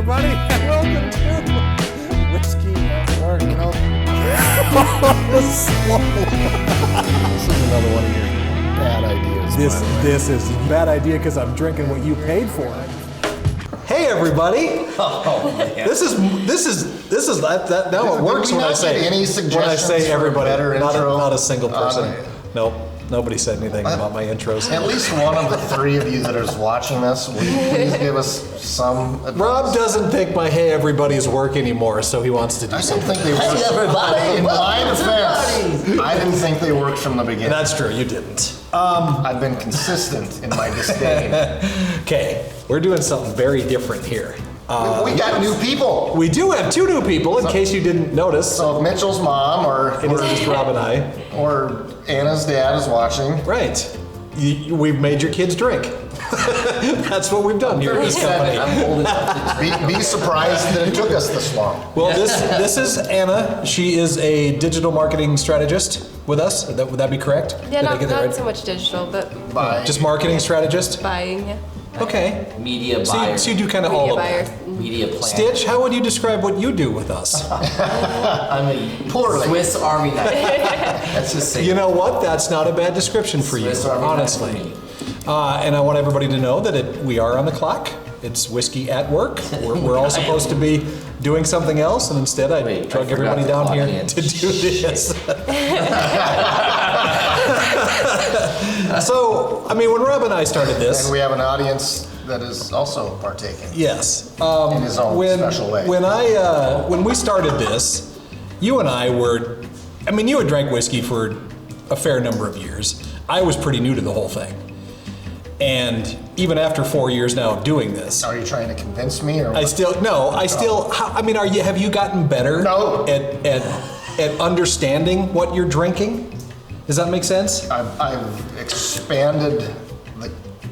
everybody, and welcome to Whiskey at Work. This is another one of your bad ideas. This is a bad idea because I'm drinking what you paid for. Hey everybody! Oh man! This is that now it works when I say any suggestions everybody. For a better intro? Not a single person. Nope. Nobody said anything about my intros. At least one of the three of you that is watching this, will you please give us some advice? Rob doesn't think my "Hey everybody's" work anymore, so he wants to do I something. didn't think they worked. Hey everybody! In my defense, I didn't think they worked from the beginning. That's true, you didn't. I've been consistent in my disdain. Okay, we're doing something very different here. We got new people. We do have two new people, in case you didn't notice. So if Mitchell's mom It is just Rob and I. or Anna's dad is watching. Right. We've made your kids drink. That's what we've done here at this company. I'm old enough to Be surprised that it took us this long. Well, this is Anna. She is a digital marketing strategist with us. Would that be correct? Yeah, Did I not, get that not right? so much digital, but Bye. Just marketing strategist? buying, yeah. Okay. media So buyer, you do kind of Media all of buyer. that. media plan. Stitch, how would you describe what you do with us? I'm a Poorly. Swiss Army knife. Let's just say. You know what? That's not a bad description for you, Swiss Army knife honestly. for me. And I want everybody to know that we are on the clock. It's whiskey at work. We're all supposed to be doing something else, and instead I Wait, I drug forgot everybody to down clock here in. to do this. So, I mean, when Rob and I started this, And we have an audience that is also partaking. yes, In his own special way. when we started this, you and I were, I mean, you had drank whiskey for a fair number of years. I was pretty new to the whole thing. And even after 4 years now of doing this, Are you trying to convince me, or I mean, have you gotten better No. at understanding what you're drinking? Does that make sense? I've expanded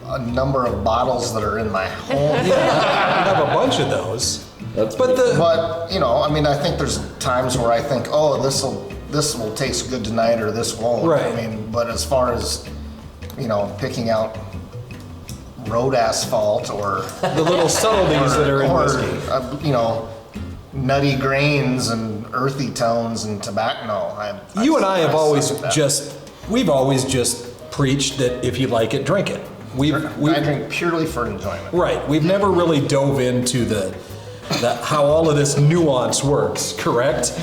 a number of bottles that are in my home. You have a bunch of those. But you know, I mean, I think there's times where I think, oh, this will taste good tonight, or this won't. Right. I mean, but as far as picking out road asphalt or the little subtleties that are in whiskey. Nutty grains and earthy tones and tobacco. No, You and I have always suck at that. we've always just preached that if you like it, drink it. I drink purely for enjoyment. Right. We've never really dove into the how all of this nuance works, correct?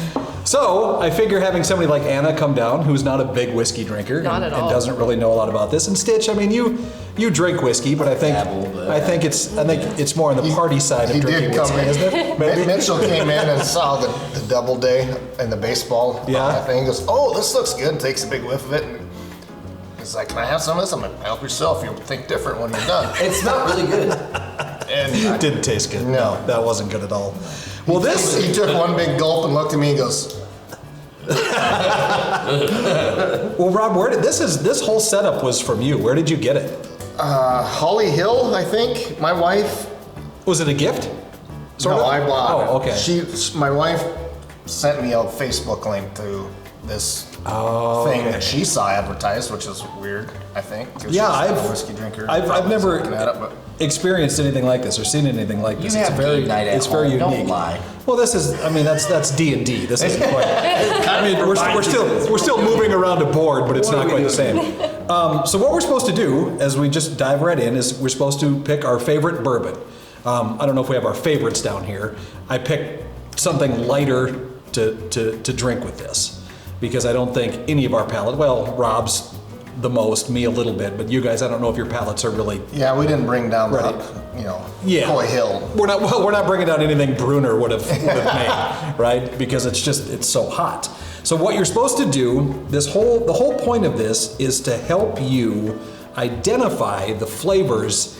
So I figure having somebody like Anna come down, who's not a big whiskey drinker Not at and all. doesn't really know a lot about this, and Stitch, I mean, you drink whiskey, but I think it's more on the party side of He drinking did come whiskey, in. isn't it? Maybe? Mitchell came in and saw the Doubleday and the baseball thing. He goes, "Oh, this looks good." And takes a big whiff of it. And he's like, "Can I have some of this?" I'm like, "Help yourself. You'll think different when you're done." It smelled really good. And Didn't taste good. No. That wasn't good at all. Well, he took one big gulp and looked at me and goes, well, Rob, where did this whole setup was from you? Where did you get it? Holly Hill, I think. My wife. Was it a gift? Sort No, of? I bought it. Oh, okay. My wife sent me a Facebook link to this thing that she saw advertised, which is weird, I think. 'cause Yeah, she's not I've a whiskey drinker. I've Probably never looking at it, but experienced anything like this or seen anything like this. You It's have very game night at it's very home, unique. don't lie. Well, this is that's D&D. This isn't quite. I mean, we're still moving around a board, but it's What not are quite we the same. So what we're supposed to do, as we just dive right in, is we're supposed to pick our favorite bourbon. I don't know if we have our favorites down here. I picked something lighter to drink with this because I don't think any of our palate. Well, Rob's the most, me a little bit, but you guys, I don't know if your palates are really. yeah, we didn't bring down Right. Yeah. Coy Hill. We're not bringing down anything Bruner would have made, right? Because it's so hot. So what you're supposed to do, the whole point of this is to help you identify the flavors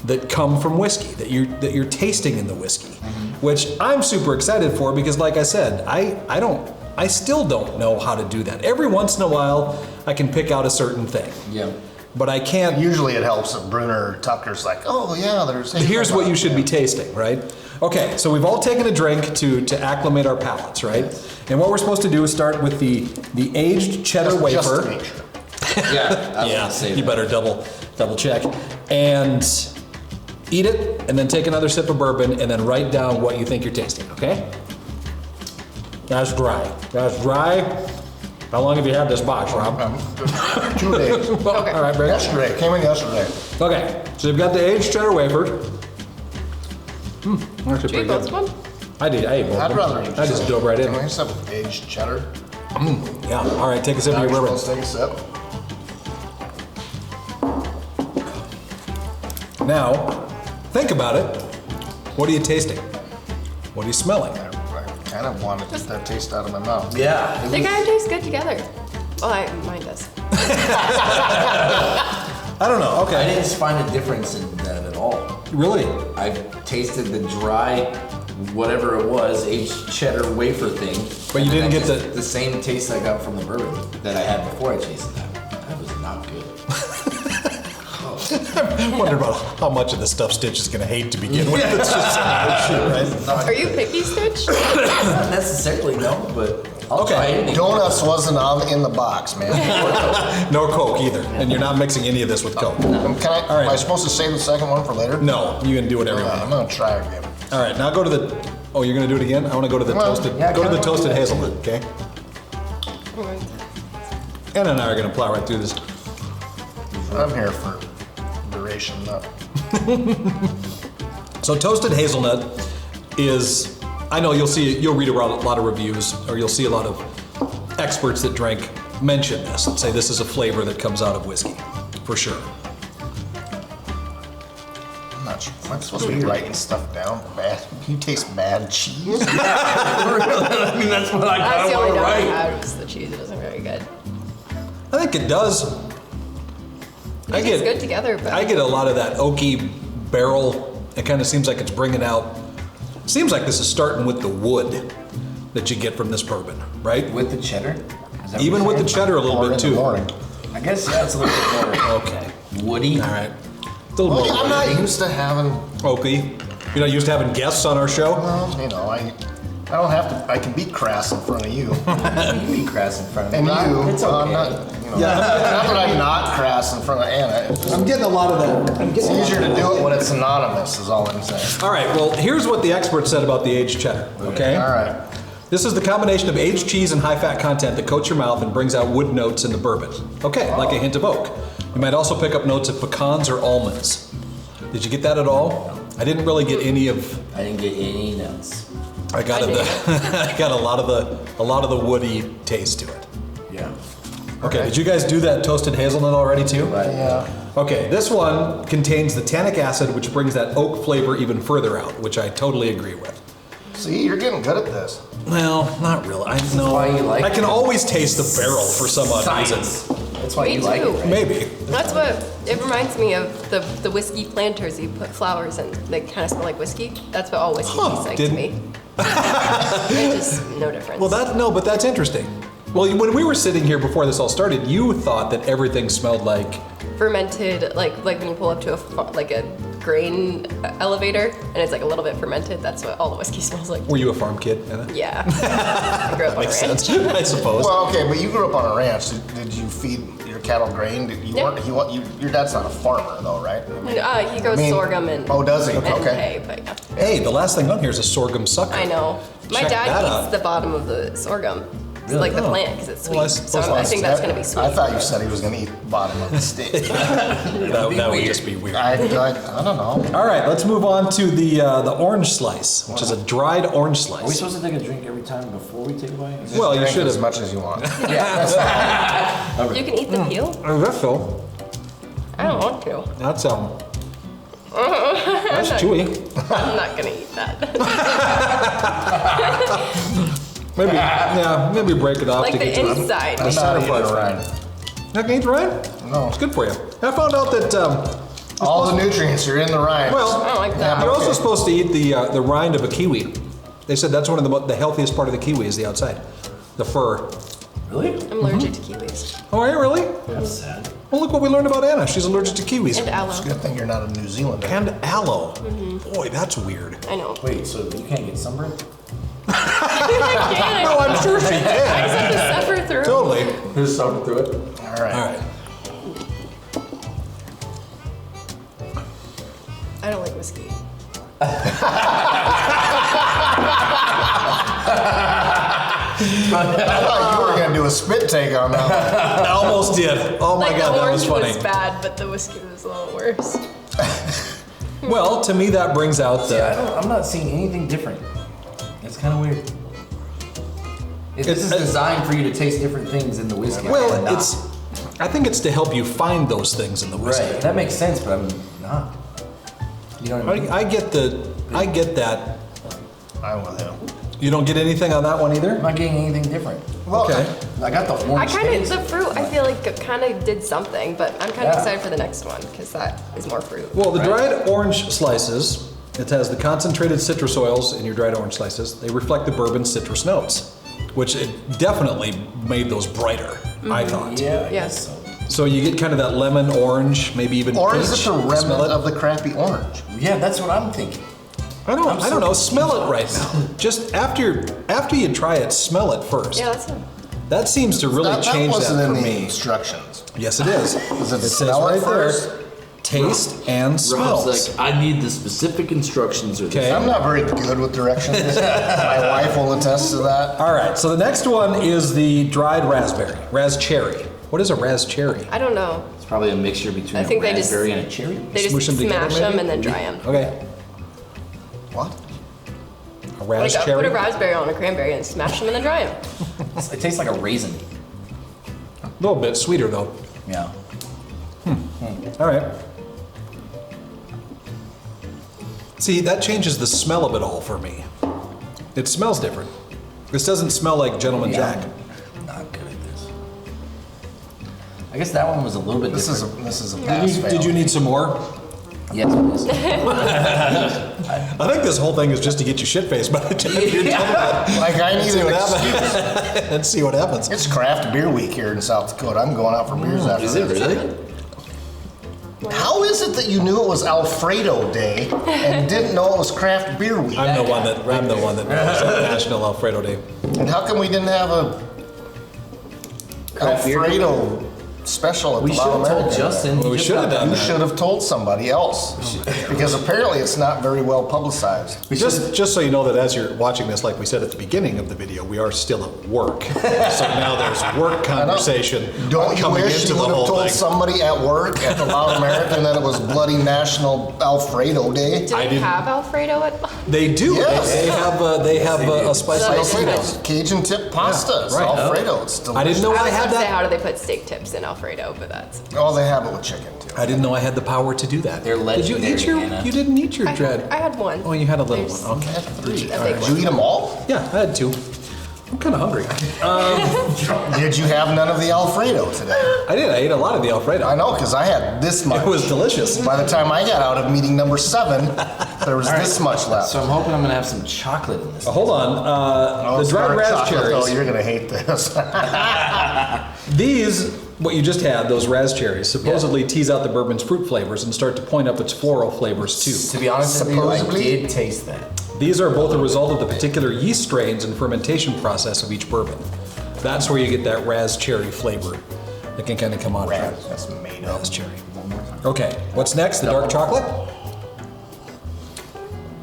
that come from whiskey, that you're tasting in the whiskey, which I'm super excited for because, like I said, I still don't know how to do that. Every once in a while, I can pick out a certain thing. Yeah. But I can't. Usually it helps if Bruner or Tucker's like, oh yeah, there's. Here's what you should be tasting, right? Okay, so we've all taken a drink to acclimate our palates, right? And what we're supposed to do is start with the aged cheddar Just wafer. to make sure. Yeah. I was gonna say You that. better double check. And eat it, and then take another sip of bourbon, and then write down what you think you're tasting, okay? That's dry. That's dry. How long have you had this box, Rob? 2 days. All right, Brad. Yesterday, came in yesterday. Okay, so you've got the aged cheddar wafers. Actually Did you eat pretty both of good. them? I id. I ate both. I'd of them. rather eat I just dove right in. Can we have some aged cheddar? Yeah. All right, take a sip Now of you're your bourbon. supposed to take a sip. Now, think about it. What are you tasting? What are you smelling? I kind of want to get that taste out of my mouth. Yeah. They kind of taste good together. Well, mine does. I don't know. I Okay. didn't find a difference in that at all. Really? I tasted the dry, whatever it was, aged cheddar wafer thing. But you didn't and get the same taste I got from the bourbon that I had before I tasted that. That was not good. I wonder about how much of the stuff Stitch is going to hate to begin with. It's just right? Are you picky, Stitch? Not necessarily, no, but I'll Okay. try anything. Donuts wasn't in the box, man. No Coke either. And you're not mixing any of this with Coke. Am All right. I supposed to save the second one for later? No, you can do whatever you I'm want. gonna try again. All right, now go to the. Oh, you're going to do it again? I want to go to the Well, toasted. yeah, I Go to the kinda wanna toasted do that hazelnut, okay? Anna and I are going to plow right through this. I'm here for duration, not. So toasted hazelnut is, I know you'll read a lot of reviews, or you'll see a lot of experts that drink mention this and say this is a flavor that comes out of whiskey, for sure. I'm not sure. Am I supposed to be writing stuff down? Bad. You taste bad cheese. I mean, that's what I That's kind the of only want to note I write. had was the cheese. It wasn't very good. I think it does. It tastes good together, but I get a lot of that oaky barrel. It kind of seems like it's bringing out. Seems like this is starting with the wood that you get from this bourbon, right? With the cheddar? Is that Even what with the you're cheddar a little Or in bit the too. morning. saying? I guess, yeah, it's a little bit more Okay. woody. All right. It's a little Well, more I'm not used to having. oaky. You're not used to having guests on our show. Well, I don't have to. I can be crass in front of you. You can be crass in front of me. And you. It's well, okay. I'm not. Not that I'm not crass in front of Anna. It's just, I'm getting a lot of that. it's easier to do it when it's anonymous. Is all I'm saying. All right, well, here's what the expert said about the aged cheddar, okay? All right. This is the combination of aged cheese and high-fat content that coats your mouth and brings out wood notes in the bourbon. Okay, like a hint of oak. You might also pick up notes of pecans or almonds. Did you get that at all? I didn't really get any of. I didn't get any nuts. I got I got a lot of the woody taste to it. Yeah. Okay, did you guys do that toasted hazelnut already too? Right. Yeah. Okay, this one contains the tannic acid, which brings that oak flavor even further out, which I totally agree with. See, you're getting good at this. Well, not really. I know. why you like I can it. always taste the barrel for some odd reason. Science. That's why Me you like too. it, right? Maybe. that's what it reminds me of. The whiskey planters you put flowers in. They kind of smell like whiskey. That's what all whiskey tastes like to me. It's just no difference. Well, but that's interesting. Well, when we were sitting here before this all started, you thought that everything smelled like. fermented, like when you pull up to a grain elevator and it's like a little bit fermented. That's what all the whiskey smells like. Were you a farm kid, Anna? Yeah. I grew up on a Makes ranch. sense, I suppose. Well, okay, but you grew up on a ranch. Did you feed your cattle grain? Yeah. Your dad's not a farmer, though, right? He grows I mean- sorghum and Oh, does he? and Okay. hay, but yeah. Hey, the last thing on here is a sorghum sucker. I know. My Check dad that eats out. the bottom of the sorghum. It's Really? like the Oh. plant because it's sweet. Well, I so suppose I think that's going to be sweet. I thought you said he was going to eat the bottom of the steak. That would just be weird. I don't know. All right, let's move on to the orange slice, which is a dried orange Are we slice. supposed to take a drink every time before we take a bite? Well, you Drink should as have. much as you want. You can eat the peel? That's Phil. I don't want to. That's that's chewy. I'm not going to eat that. Maybe break it off Like to the get to it. inside. I'm not center eating part's rind. Not gonna eat the rind? No. It's good for you. I found out that All the nutrients are in the rind. well, I don't like that. you're also Okay. supposed to eat the rind of a kiwi. They said that's one of the healthiest part of the kiwi is the outside, the fur. Really? I'm allergic to kiwis. Oh, are you really? That's sad. Well, look what we learned about Anna. She's allergic to kiwis And aloe. It's a good thing you're not a New Zealander. and aloe. Boy, that's weird. I know. Wait, so you can't get sunburned? I can't. No, I'm sure she I can. just have to suffer through. Totally. Just suffer through it. All right. All right. I don't like whiskey. I thought you were gonna do a spit take on that one. I almost did. Oh my Like God, the that was orange funny. was bad, but the whiskey was a little worse. Well, to me, that brings out I'm not seeing anything different. It's kind of weird. This is designed for you to taste different things in the whiskey. Well, I think it's to help you find those things in the whiskey. Right, that makes sense, but I'm not. You know what I mean? I get that. I'm with him. You don't get anything on that one either? I'm not getting anything different. Okay. I got the I orange kind of, taste. the fruit, I feel like it kind of did something, but I'm kind of Yeah. excited for the next one because that is more fruit. Well, the Right. dried orange slices, it has the concentrated citrus oils in your dried orange slices. They reflect the bourbon citrus notes, which it definitely made those brighter, I thought. Yeah, I Yes. guess so. So you get kind of that lemon, orange, maybe even Or peach. is it the Smell remnant it? of the crappy orange? Yeah, that's what I'm thinking. I don't know. Smell it right now. Just after you try it, smell it first. Yeah, that's it. That seems to really That change wasn't that in for the me. instructions. Yes, it is. Does it says smell it right there. first? Taste and Rob's smells. like, I need the specific instructions or Okay. this. I'm not very good with directions. My wife will attest to that. All right. So the next one is the dried raspberry, cherry. What is a cherry? I don't know. It's probably a mixture between I think a they just- raspberry and a cherry. They just Smoosh them together, smash them maybe? and then dry them. Okay. What? A Like put cherry. a raspberry on a cranberry and smash them and then dry them. It tastes like a raisin. A little bit sweeter though. Yeah. All right. See, that changes the smell of it all for me. It smells different. This doesn't smell like Gentleman Jack. I'm not good at this. I guess that one was a little bit This different. is a pass. Did you need some more? Yes, it is. I think this whole thing is just to get you shit-faced by the time you're done. Like I need an what excuse. Let's see what happens. It's craft beer week here in South Dakota. I'm going out for beers after Is it this. really? How is it that you knew it was Alfredo Day and didn't know it was craft beer week? I'm the one that knows that National Alfredo Day. And how come we didn't have a Craft beer? Alfredo special at We the should Loud have told American? Justin. Well, we He should have just got done You that. should have told somebody else because apparently it's not very well publicized. Just so you know that as you're watching this, like we said at the beginning of the video, we are still at work. So now there's work conversation Don't you coming wish into you the would have whole told thing. somebody at work at the Loud American that it was bloody National Alfredo Day? Do they didn't- have Alfredo at? They do. Yes. They have a spicy That's Alfredo. different. Cajun tip pasta. It's right. Alfredo. It's delicious. I didn't know I I was had about to say, that. how do they put steak tips in Alfredo? But that's. Oh, they have it with chicken too. I didn't know I had the power to do that. They're Did you eat your? legendary, Anna. You didn't eat your dread. I had one. Oh, you had a little There's one. Okay. A big Did one. you eat them all? Yeah, I had two. I'm kind of hungry. Did you have none of the Alfredo today? I did. I ate a lot of the Alfredo. I know, because I had this much. It was delicious. By the time I got out of meeting number 7, there was this much left. So I'm hoping I'm gonna have some chocolate in this. Hold on. Oh, The it's dried dark chocolate, raspberries. though. You're gonna hate this. These, what you just had, those raspberries, supposedly tease out the bourbon's fruit flavors and start to point up its floral flavors too. To be honest with you, I Supposedly. did taste that. These are both a result of the particular yeast strains and fermentation process of each bourbon. That's where you get that raspberry flavor that can kind of come out of it. That's made up. Raspberry. Okay, what's next? The dark chocolate?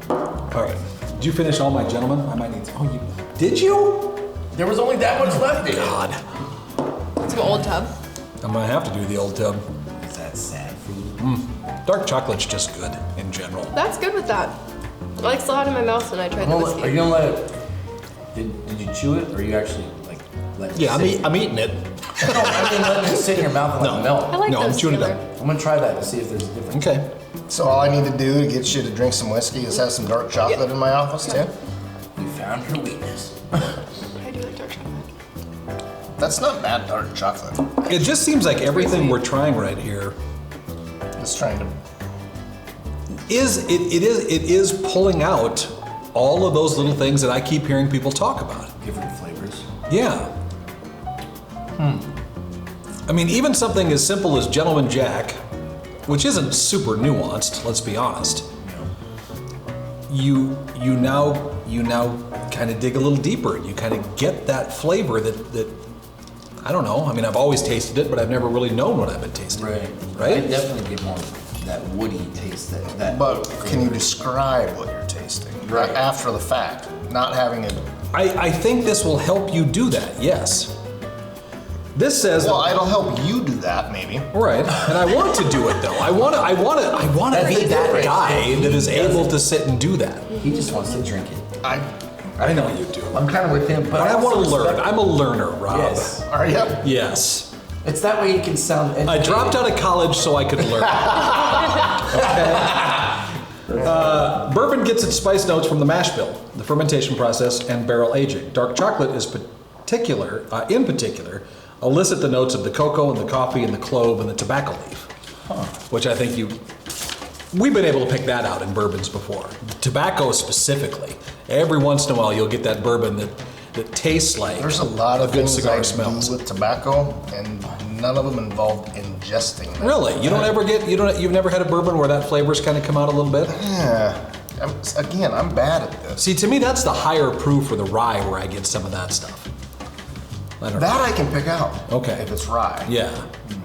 All right. Did you finish all my gentlemen? I might need to. Oh, you did you? There was only that much left. God. Some old tub. I'm gonna have to do the old tub. Is that sad food? Dark chocolate's just good in general. That's good with that. I like still had it in my mouth when I tried the Are whiskey. you gonna let it? Did you chew it, or are you actually like letting Yeah, it sit? I'm eating it. No, I mean letting it sit in your mouth and let it melt. I like No, I'm those chewing it together. up. I'm gonna try that to see if there's a difference. Okay. So all I need to do to get you to drink some whiskey is have some dark chocolate in my office too? You found her weakness. I do like dark chocolate. That's not bad dark chocolate. It just seems like everything we're trying right here Just trying to... it is pulling out all of those little things that I keep hearing people talk about. Different flavors. Yeah. I mean, even something as simple as Gentleman Jack, which isn't super nuanced, let's be honest. You now kind of dig a little deeper. You kind of get that flavor that I don't know. I mean, I've always tasted it, but I've never really known what I've been tasting. Right. Right? I definitely get more of that woody taste. That. But can you describe what you're tasting? Right. After the fact, not having it I think this will help you do that, yes. This says Well, it'll help you do that, maybe. right, and I want to do it though. I want to be that guy that is able to sit and do that. He just wants to drink it. I know you do. I'm kind of with him, But I want to learn. I'm a learner, Rob. Yes. Are you? Yes. It's that way you can sound. I dropped out of college so I could learn. Bourbon gets its spice notes from the mash bill, the fermentation process, and barrel aging. Dark chocolate is in particular, elicit the notes of the cocoa and the coffee and the clove and the tobacco leaf, which I think we've been able to pick that out in bourbons before. Tobacco specifically. Every once in a while you'll get that bourbon that tastes like There's a lot of good things cigar I smells. do with tobacco, and none of them involved ingesting them. Really? You don't ever you've never had a bourbon where that flavor's kind of come out a little bit? Yeah. I'm bad at this. See, to me, that's the higher proof for the rye where I get some of that stuff. I don't That I can pick out. Okay. If it's rye. Yeah.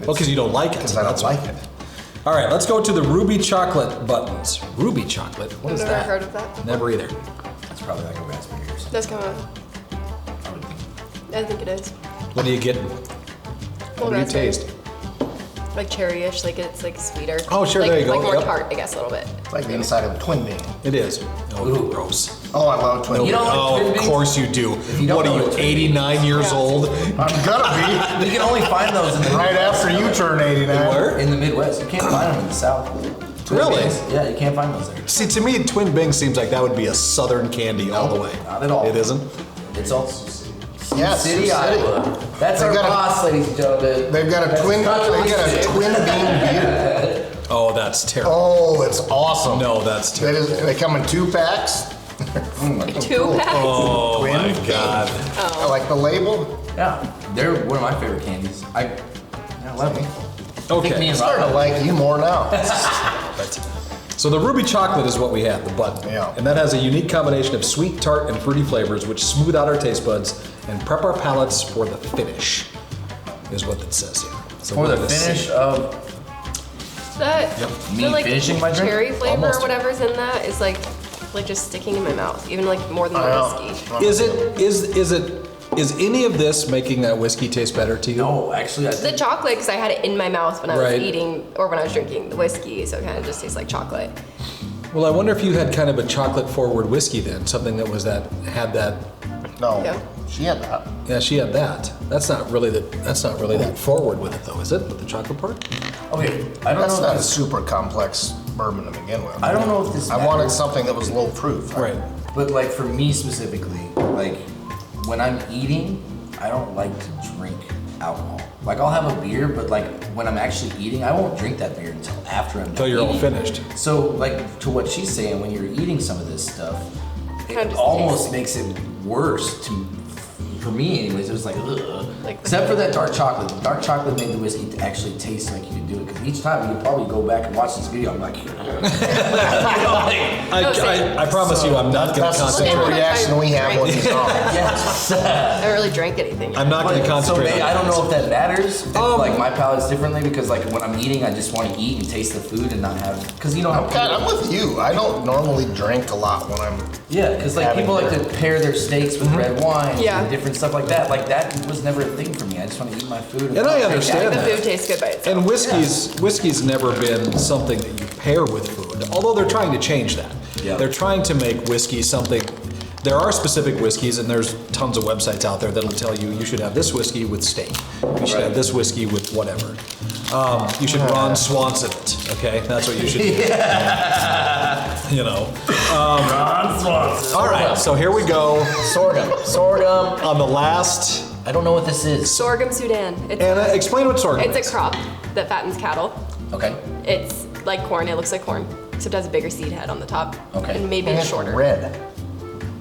Well, because you don't like it. Because so I don't that's like why. it. All right, let's go to the ruby chocolate buttons. Ruby chocolate? What I've is never that? heard of that before. Never either. That's probably like a raspberry or something. That's kind of. I think it is. What do you get? Well, What do you raspberry. taste? Like cherry-ish, like it's like sweeter. Oh, sure, like, there you go, Like more yep. tart, I guess, a little bit. It's like the inside of a twin bean. It is. Oh, Ooh. gross. Oh, I love twin No, bean. don't like oh, twin of beans? course you do. you don't What know are you, what twin 89 years Yeah. old? I'm gonna You can only find those in the be right after you turn 89. Where? in the Midwest. You can't find them in the South. Twin Really? Beans, yeah, you can't find those there. See, to me, Twin Bing seems like that would be a southern candy all the way. Not at all. It isn't? It's all Yeah, City, Sioux City. Iowa. That's They our got a- boss, ladies and gentlemen. They've got a That's twin bean beer. Oh, that's terrible. Oh, it's awesome. No, that's terrible. They come in 2-packs. 2 packs. Oh, Twin my Bing. God. I like the label. Yeah, they're one of my favorite candies. I love them. I think me Okay. and Starting to Rob. like you more now. So the ruby chocolate is what we have, the button. Yeah. And that has a unique combination of sweet, tart, and fruity flavors which smooth out our taste buds and prep our palates for the finish, is what it says here. So For we're the gonna see. finish of That Me the like finishing my drink? cherry flavor Almost. or whatever's in that is like just sticking in my mouth, even like more than the whiskey. Is any of this making that whiskey taste better to you? no, actually, I The think chocolate, because I had it in my mouth when I was Right. eating or when I was drinking the whiskey, so it kind of just tastes like chocolate. Well, I wonder if you had kind of a chocolate forward whiskey then, something that had that. No, Yeah. she had that. Yeah, she had that. That's not really that forward with it though, is it? With the chocolate part? okay. I don't That's know. not If a this, super complex bourbon to begin with. I don't know if this. I wanted matters, something that was low proof. Right. But like for me specifically, like when I'm eating, I don't like to drink alcohol. Like I'll have a beer, but like when I'm actually eating, I won't drink that beer until after I'm Until done you're all eating. finished. So like to what she's saying, when you're eating some of this stuff, Kinda it just almost tastes- makes it worse for me anyways. It was like, ugh. Like- Except for that dark chocolate. The dark chocolate made the whiskey to actually taste like you could do it. Because each time you probably go back and watch this video, I'm like, I promise you, I'm not going to That's the same concentrate. reaction we have when he's on. yes. I don't really drank anything. I'm not going to So concentrate. maybe, on I don't this. know if that matters. If, Um, like my palate's differently because like when I'm eating, I just want to eat and taste the food and not have because you know how I'm with you. I don't normally drink a lot when I'm. yeah because like having people like to dinner. pair their steaks with red wine Yeah. and different stuff like that. Like that was never a thing for me. I just want to eat my food. And I not understand take the that. food tastes good by itself. And whiskey's never been something that you pair with food, although they're trying to change that. Yeah. They're trying to make whiskey something. There are specific whiskeys, and there's tons of websites out there that'll tell you you should have this whiskey with steak. You should have this whiskey with whatever. You should Ron Swanson it, okay? That's what you should do. You know. All right, so here we go sorghum. on the last. I don't know what this is. Sorghum Sudan. Anna, explain what sorghum It's is. a crop that fattens cattle. Okay. It's like corn. It looks like corn, except it has a bigger seed head on the top. Okay. And maybe And it's it's shorter. red.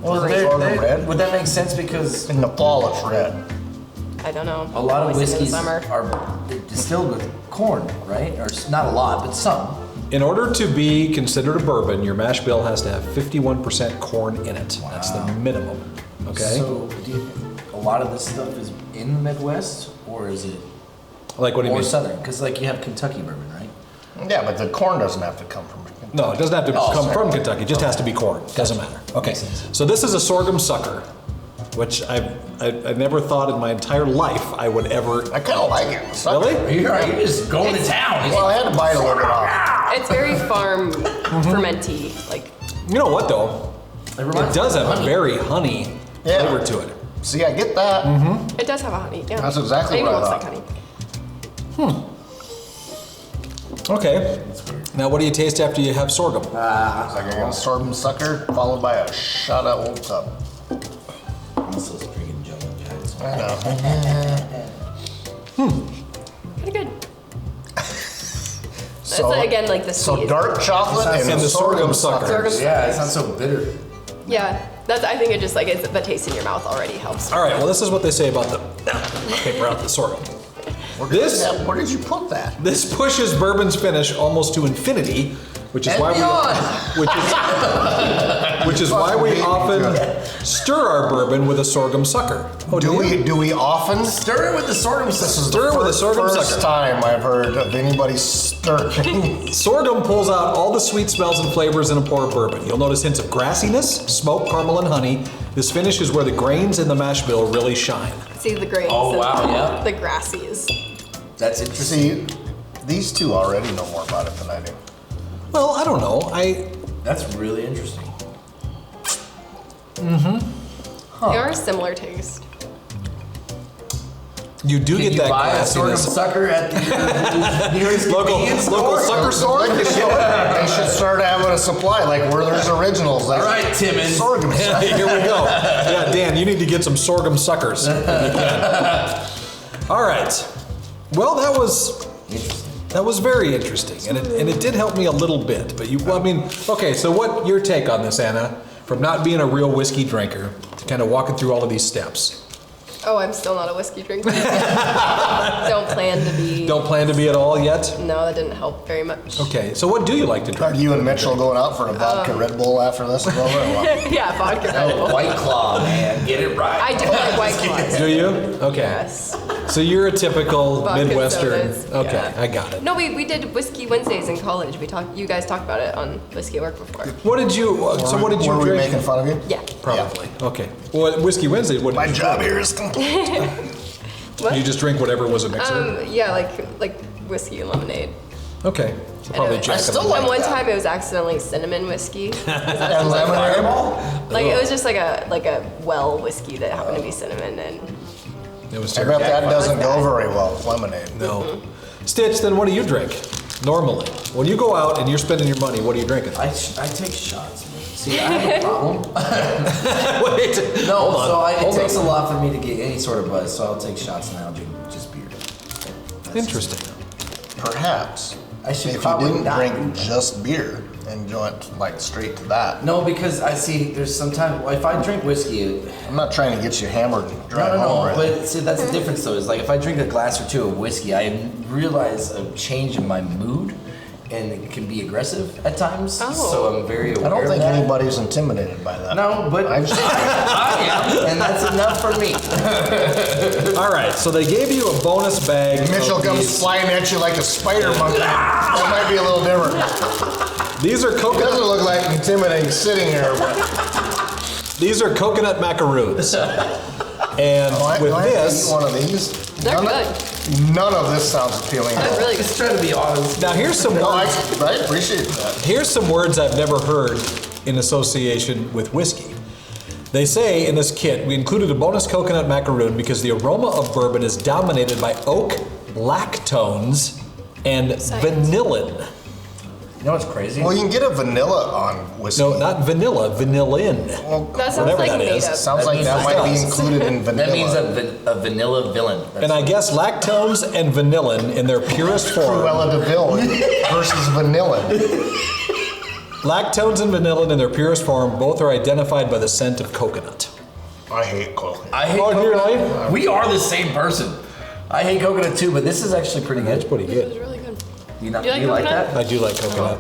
Well, Sorghum red? would that make sense because In the fall, it's red. I don't know. a lot of Always in the whiskeys summer. are distilled with corn, right? Or not a lot, but some. In order to be considered a bourbon, your mash bill has to have 51% corn in it. That's the minimum. Okay? So, do you, a lot of this stuff is in the Midwest, or is it Like what do you more mean? Southern? Because like you have Kentucky bourbon, right? Yeah, but the corn doesn't have to come from. No, it doesn't have to Oh, come sorry. from Kentucky. It just has to be corn. Doesn't matter. Okay. So this is a sorghum sucker. which I never thought in my entire life I would ever. I kind of like it. Sucker. Really? You're just going to town. Well, I had to bite a little bit off. It's very farm fermenty. Like, You know what though? It It does have a very honey Yeah. flavor to it. See, I get that. it does have a honey. Yeah. That's exactly It even what I looks thought. like honey. Okay. Now, what do you taste after you have sorghum? It's like I got a sorghum sucker followed by a shot of Old Tub. I'm still drinking Jumpin' Jacks. I know. Pretty good. So, That's again like the so sweet. dark chocolate and the sorghum suckers. suckers. Sorghum Yeah, it's suckers. not so bitter. Yeah, that's. I think it just like it's, the taste in your mouth already helps. All right. Well, this is what they say about the paper out the sorghum. Where did you put that? This pushes bourbon's finish almost to infinity, which is And why which is why we often stir our bourbon with a sorghum sucker. Oh, Do you? we often? Stir it with the sorghum This is Stir the with a sorghum first sucker. time I've heard of anybody stirring. Sorghum pulls out all the sweet smells and flavors in a pour of bourbon. You'll notice hints of grassiness, smoke, caramel, and honey. This finish is where the grains in the mash bill really shine. See the grains. Oh, and wow, yeah. The grassies. That's interesting. See, these two already know more about it than I do. Well, I don't know. That's really interesting. They are a similar taste. You do Can get you that buy a sorghum grassiness. sucker at the nearest Local convenience local store? sucker store. They should start having a supply like where there's originals. Like All right, Timmons. sorghum. Yeah, here we go. Yeah, Dan, you need to get some sorghum suckers if you can. All right. Well, that was very interesting, and it did help me a little bit. But okay. So, what your take on this, Anna? From not being a real whiskey drinker to kind of walking through all of these steps. Oh, I'm still not a whiskey drinker. Don't plan to be. Don't plan to be at all yet. No, that didn't help very much. Okay. So, what do you like to Are drink? you and Mitchell going out for a vodka Red Bull after this is over? or what? Yeah, vodka Red Bull. White Claw, man. Get it right. I do like White Claws. Do you? Okay. Yes. So you're a typical Vodka Midwestern. sodas, Okay, yeah. I got it. No, we did Whiskey Wednesdays in college. You guys talked about it on Whiskey at Work before. What did you? So what did you Were we drink? making fun of you? Yeah. Probably. Okay. Well, Whiskey Wednesday. What did My you job drink? here is complete. What? You just drink whatever was a mixer. Yeah, like whiskey and lemonade. Okay. So probably And Jack. still and- like And one that. time it was accidentally cinnamon whiskey. And lemonade. Like it was just like a well whiskey that happened to be cinnamon and It was I bet terrible. that doesn't go very well with lemonade. No. Stitch. Then what do you drink? Normally, when you go out and you're spending your money, what are you drinking? I take shots, man. See, I have a problem. Wait. No, Hold on. so it Hold takes on. a lot for me to get any sort of buzz, so I'll take shots and I'll drink just beer. Interesting. Perhaps I should if you probably didn't not drink do that. just beer and went like straight to that. No, because I see there's sometimes if I drink whiskey, I'm not trying to get you hammered and drive no, home. Right? but see that's the difference though. Is like if I drink a glass or two of whiskey, I realize a change in my mood, and it can be aggressive at times. Oh. So I'm very aware I don't of think that. anybody's intimidated by that. No, but I just, I am, and that's enough for me. All right. So they gave you a bonus bag. Mitchell of comes these. flying at you like a spider monkey. That might be a little different. These are It coconut. doesn't look like intimidating sitting here. But These are coconut macaroons. And with do I have to eat this, one of these. They're None of this sounds appealing. at they're all. really good. Just try to be honest. now here's some No, I words. appreciate that. Here's some words I've never heard in association with whiskey. They say in this kit, we included a bonus coconut macaroon because the aroma of bourbon is dominated by oak, lactones, and vanillin. You know what's crazy? Well, you can get a vanilla on whiskey. No, not vanilla, vanillin. Well, That sounds Whatever like that made is. up. sounds like means that it might be does. included in vanilla. That means a vanilla villain. That's And I guess lactones and vanillin in their purest form. Cruella de Vil versus vanilla. Lactones and vanillin in their purest form both are identified by the scent of coconut. I hate coconut. I hate Oh, here, coconut. We are the same person. I hate coconut too, but this is actually pretty That's good. pretty It's good. really good. Do you, not, Do you like do you like coconut? that? I do like coconut.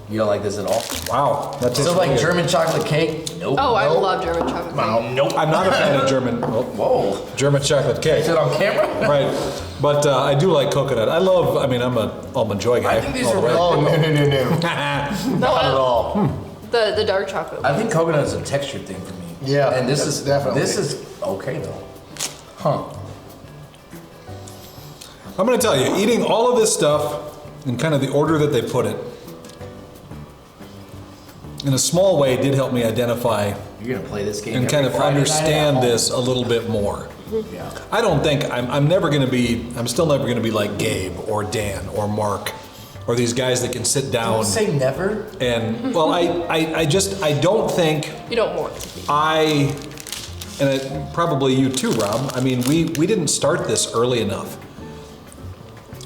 You don't like this at all? Wow, that tastes So like really good. German chocolate cake? Nope. Oh, I Nope. love German chocolate cake. Nope. I'm not a fan of German Whoa. German chocolate cake. Is it on camera? Right, but I do like coconut. I'm an almond joy guy. I think these all are the way. Oh, no. Not at all. The dark chocolate. I think coconut is a texture thing for me. Yeah, and this that's is definitely. This is okay though. Huh. I'm going to tell you, eating all of this stuff in kind of the order that they put it, in a small way, did help me identify You're gonna play this game and every kind of Friday night at understand home. this a little bit more. Yeah. I don't think I'm still never going to be like Gabe or Dan or Mark or these guys that can sit down. Don't say never. And well, I don't think You don't want to be. probably you too, Rob. I mean, we didn't start this early enough.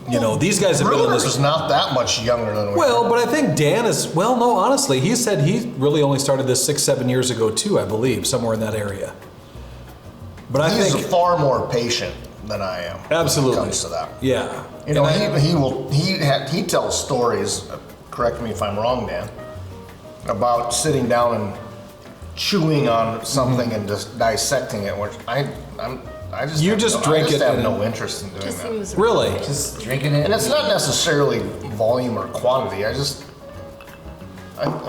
You know, these guys have been in Bruner's this. is not that much younger than we. Well, but I think Dan is. Well, no, honestly, he said he really only started this 6-7 years ago too. I believe somewhere in that area. But I He's think far more patient than I am. absolutely When it comes to that. Yeah. You know, And he tells stories. Correct me if I'm wrong, Dan. About sitting down and chewing on something and just dissecting it. Which I just You have just no, drink I just it have and- no interest in doing Just that. seems Really? Just drinking it. And it's not necessarily volume or quantity. I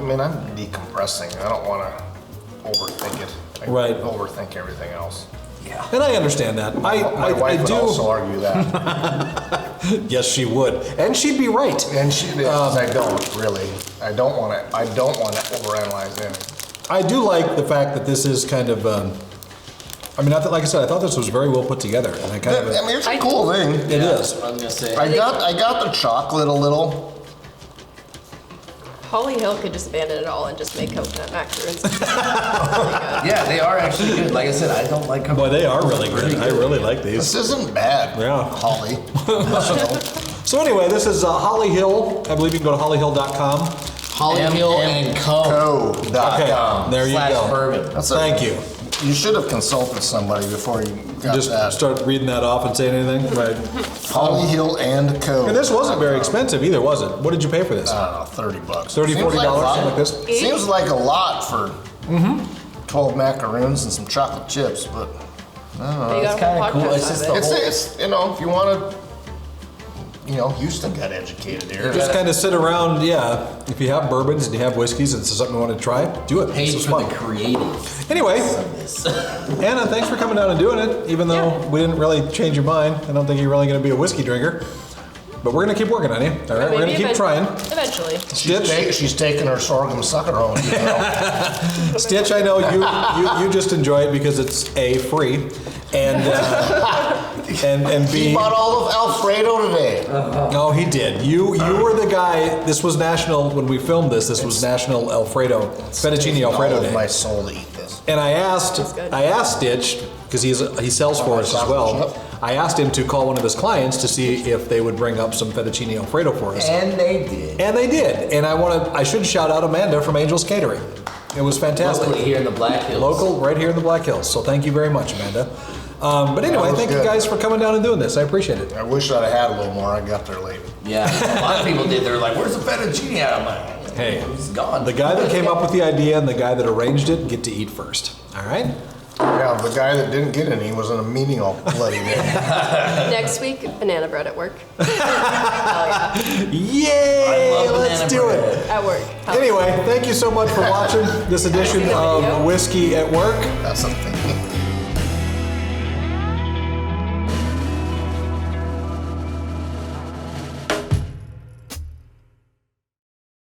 mean, I'm decompressing. I don't want to overthink it. I Right. Overthink everything else. Yeah. and I understand that. My wife would do. also argue that, Yes, she would, and she'd be right. and she. I don't really. I don't want to overanalyze anything. I do like the fact that this is kind of. I mean, like I said, I thought this was very well put together, and I kind of. I mean, it's a cool thing. It is. I was gonna say. I got the chocolate a little. Holly Hill could just abandon it all and just make coconut macaroons. Really good. Yeah, they are actually good. Like I said, I don't like Boy, they are really good. I really like This these. isn't bad. Yeah. Holly. So anyway, this is Holly Hill. I believe you can go to hollyhill.com. Holly Hill and Co. Co.com. There you go. bourbon. That's Thank you. You should have consulted somebody before you got Just that. start reading that off and saying anything, right? Holly Hill and Co. And this wasn't very expensive either, was it? What did you pay for this? I don't know, $30. $30, Seems $40, like a lot. something like this? Seems like a lot for 12 macaroons and some chocolate chips, but They got it's a whole kinda cool. podcast It's just out of the it. it's if you want to, Houston got educated here. Just kind of sit around, yeah. If you have bourbons and you have whiskeys and it's something you want to try, do it. Paid This is for the fun. creative Anyway, of this. Anna, thanks for coming down and doing it, even though we didn't really change your mind. I don't think you're really going to be a whiskey drinker. But we're going to keep working on you, all right? We're going to Maybe keep trying. Eventually. She's taking her sorghum sucker home. Stitch, I know you just enjoy it because it's A, free, and He B, bought all of Alfredo today. oh, he did. You were the guy, this was national, when we filmed this was National Alfredo, Fettuccine Alfredo all of Day. my soul to eat this. And I asked good. Stitch, because he sells for us as well. I asked him to call one of his clients to see if they would bring up some fettuccine alfredo for us. And they did. And they did. And I should shout out Amanda from Angels Catering. It was fantastic. Locally here in the Black Hills. Local, right here in the Black Hills. So thank you very much, Amanda. But anyway, was thank you good. guys for coming down and doing this. I appreciate it. I wish I'd have had a little more. I got there late. Yeah, a lot of people did. They're like, "Where's the fettuccine at?" I'm like, Hey, he's gone. the guy that came up with the idea and the guy that arranged it get to eat first. All right? Yeah, the guy that didn't get any was in a meeting all bloody day. Next week, banana bread at work. Hell yeah. Yay! I love Let's banana do bread. it. At work. Hell yeah. Anyway, thank you so much for watching this edition of Whiskey at Work. That's something.